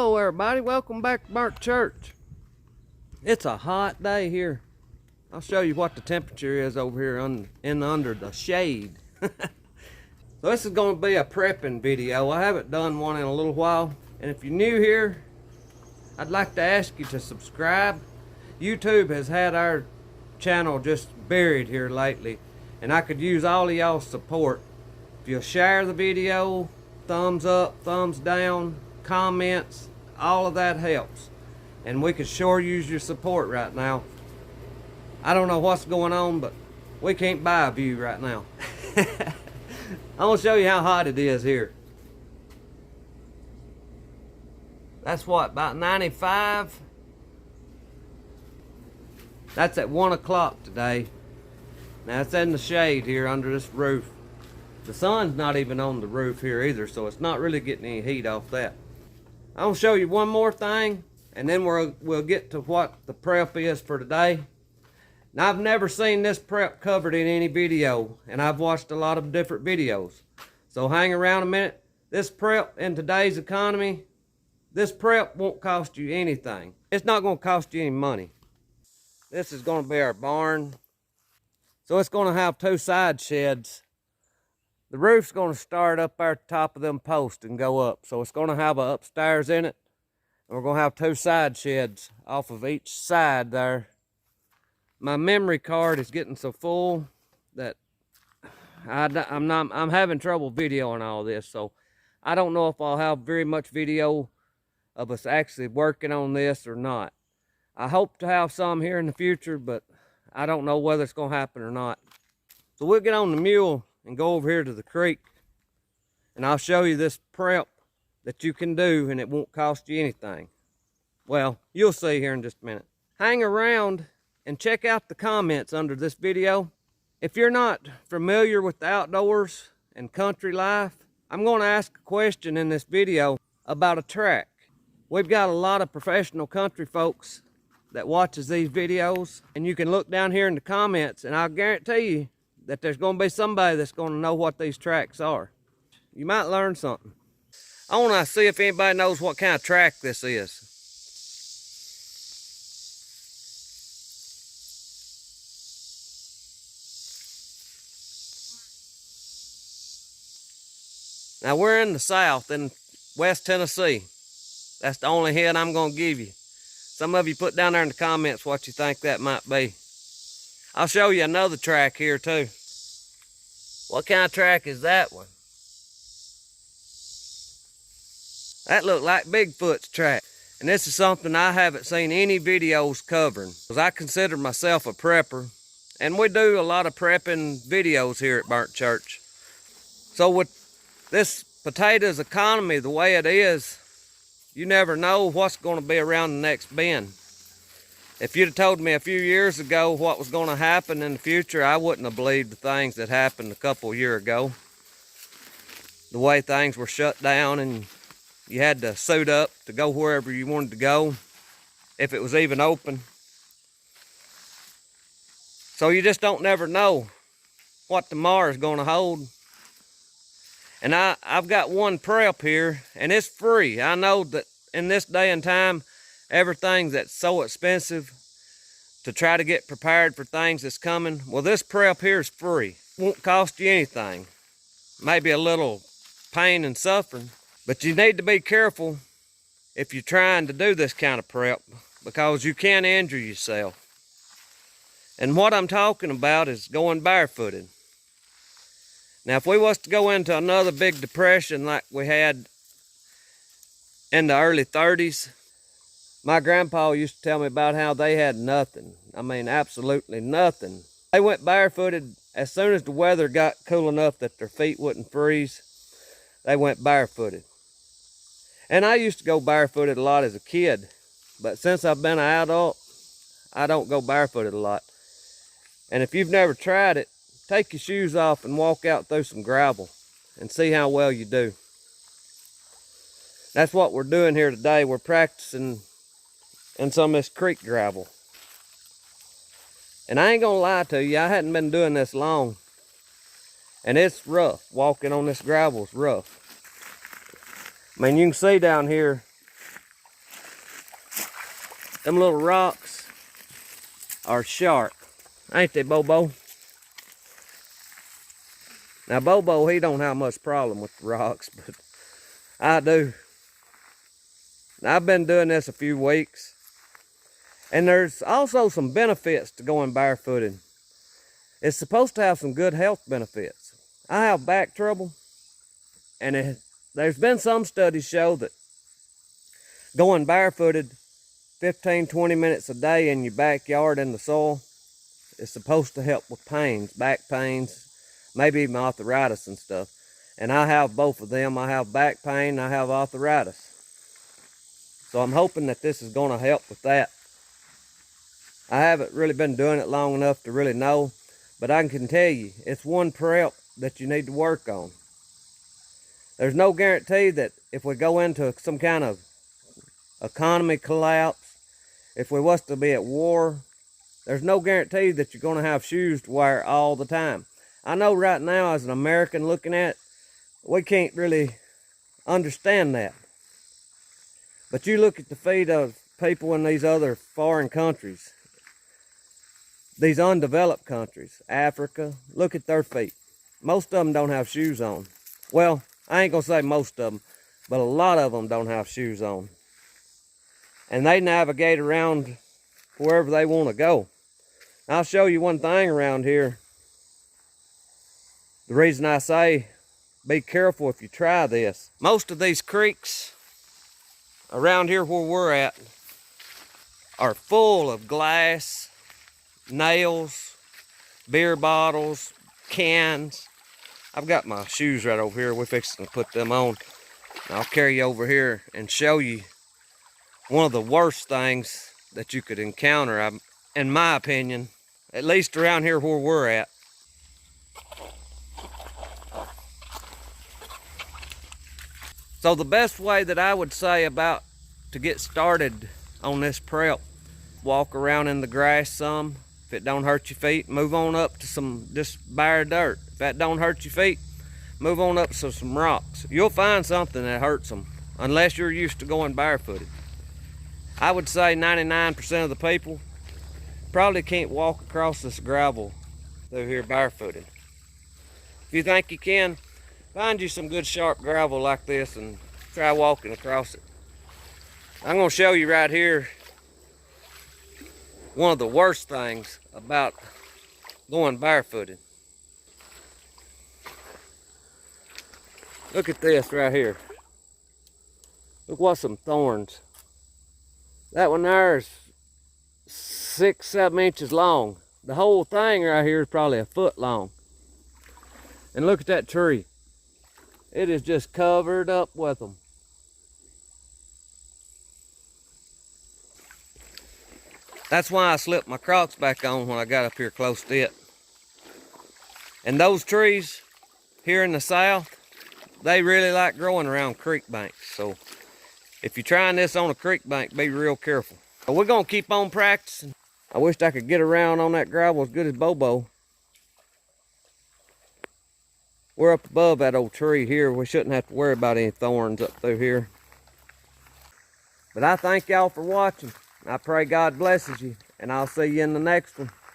Hello everybody, welcome back to Burnt Church. It's a hot day here. I'll show you what the temperature is over here under the shade. So this is going to be a prepping video. I haven't done one in a little while. And if you're new here, I'd like to ask you to subscribe. YouTube has had our channel just buried here lately, and I could use all of y'all's support. If you'll share the video, thumbs up, thumbs down, comments, all of that helps. And we could sure use your support right now. I don't know what's going on, but we can't buy a view right now. I'm gonna show you how hot it is here. That's what, about 95? That's at 1 o'clock today. Now it's in the shade here under this roof. The sun's not even on the roof here either, so it's not really getting any heat off that. I'll show you one more thing, and then we'll get to what the prep is for today. Now, I've never seen this prep covered in any video, and I've watched a lot of different videos. So hang around a minute. This prep in today's economy, this prep won't cost you anything. It's not going to cost you any money. This is going to be our barn. So it's going to have 2 side sheds. The roof's going to start up at the top of them posts and go up. So it's going to have a upstairs in it. And we're going to have 2 side sheds off of each side there. My memory card is getting so full that I'm having trouble videoing all this. So I don't know if I'll have very much video of us actually working on this or not. I hope to have some here in the future, but I don't know whether it's going to happen or not. So we'll get on the mule and go over here to the creek, and I'll show you this prep that you can do, and it won't cost you anything. Well, you'll see here in just a minute. Hang around and check out the comments under this video. If you're not familiar with the outdoors and country life, I'm going to ask a question in this video about a track. We've got a lot of professional country folks that watches these videos, and you can look down here in the comments, and I'll guarantee you that there's going to be somebody that's going to know what these tracks are. You might learn something. I want to see if anybody knows what kind of track this is. Now we're in the South, in West Tennessee. That's the only hint I'm going to give you. Some of you put down there in the comments what you think that might be. I'll show you another track here too. What kind of track is that one? That looked like Bigfoot's track. And this is something I haven't seen any videos covering, because I consider myself a prepper, and we do a lot of prepping videos here at Burnt Church. So with this potatoes economy the way it is, you never know what's going to be around the next bend. If you'd have told me a few years ago what was going to happen in the future, I wouldn't have believed the things that happened a couple of years ago. The way things were shut down and you had to suit up to go wherever you wanted to go, if it was even open. So you just don't never know what tomorrow is going to hold. And I've got one prep here, and it's free. I know that in this day and time, everything that's so expensive to try to get prepared for things that's coming. Well, this prep here is free. Won't cost you anything. Maybe a little pain and suffering, but you need to be careful if you're trying to do this kind of prep, because you can injure yourself. And what I'm talking about is going barefooted. Now, if we was to go into another big depression like we had in the early 30s, my grandpa used to tell me about how they had nothing. I mean, absolutely nothing. They went barefooted as soon as the weather got cool enough that their feet wouldn't freeze. They went barefooted. And I used to go barefooted a lot as a kid, but since I've been an adult, I don't go barefooted a lot. And if you've never tried it, take your shoes off and walk out through some gravel and see how well you do. That's what we're doing here today. We're practicing in some of this creek gravel. And I ain't gonna lie to you, I hadn't been doing this long. And it's rough. Walking on this gravel is rough. I mean, you can see down here, Them little rocks are sharp. Ain't they, Bobo? Now, Bobo, he don't have much problem with the rocks, but I do. Now, I've been doing this a few weeks, and there's also some benefits to going barefooted. It's supposed to have some good health benefits. I have back trouble, and there's been some studies show that going barefooted 15, 20 minutes a day in your backyard in the soil is supposed to help with pains, back pains, maybe even arthritis and stuff. And I have both of them. I have back pain, I have arthritis. So I'm hoping that this is going to help with that. I haven't really been doing it long enough to really know, but I can tell you, it's one prep that you need to work on. There's no guarantee that if we go into some kind of economy collapse, if we was to be at war, there's no guarantee that you're going to have shoes to wear all the time. I know right now, as an American looking at it, we can't really understand that. But you look at the feet of people in these other foreign countries, these undeveloped countries, Africa, look at their feet. Most of them don't have shoes on. Well, I ain't gonna say most of them, but a lot of them don't have shoes on. And they navigate around wherever they want to go. I'll show you one thing around here. The reason I say be careful if you try this. Most of these creeks around here where we're at are full of glass, nails, beer bottles, cans. I've got my shoes right over here. We're fixing to put them on. I'll carry you over here and show you one of the worst things that you could encounter, in my opinion, at least around here where we're at. So the best way that I would say about to get started on this prep, walk around in the grass some. If it don't hurt your feet, move on up to some just bare dirt. If that don't hurt your feet, move on up to some rocks. You'll find something that hurts them, unless you're used to going barefooted. I would say 99% of the people probably can't walk across this gravel through here barefooted. If you think you can, find you some good sharp gravel like this and try walking across it. I'm going to show you right here one of the worst things about going barefooted. Look at this right here. Look what some thorns. That one there is 6, 7 inches long. The whole thing right here is probably a foot long. And look at that tree. It is just covered up with them. That's why I slipped my Crocs back on when I got up here close to it. And those trees here in the south, they really like growing around creek banks. So if you're trying this on a creek bank, be real careful. But we're gonna keep on practicing. I wished I could get around on that gravel as good as Bobo. We're up above that old tree here. We shouldn't have to worry about any thorns up through here. But I thank y'all for watching. I pray God blesses you, and I'll see you in the next one.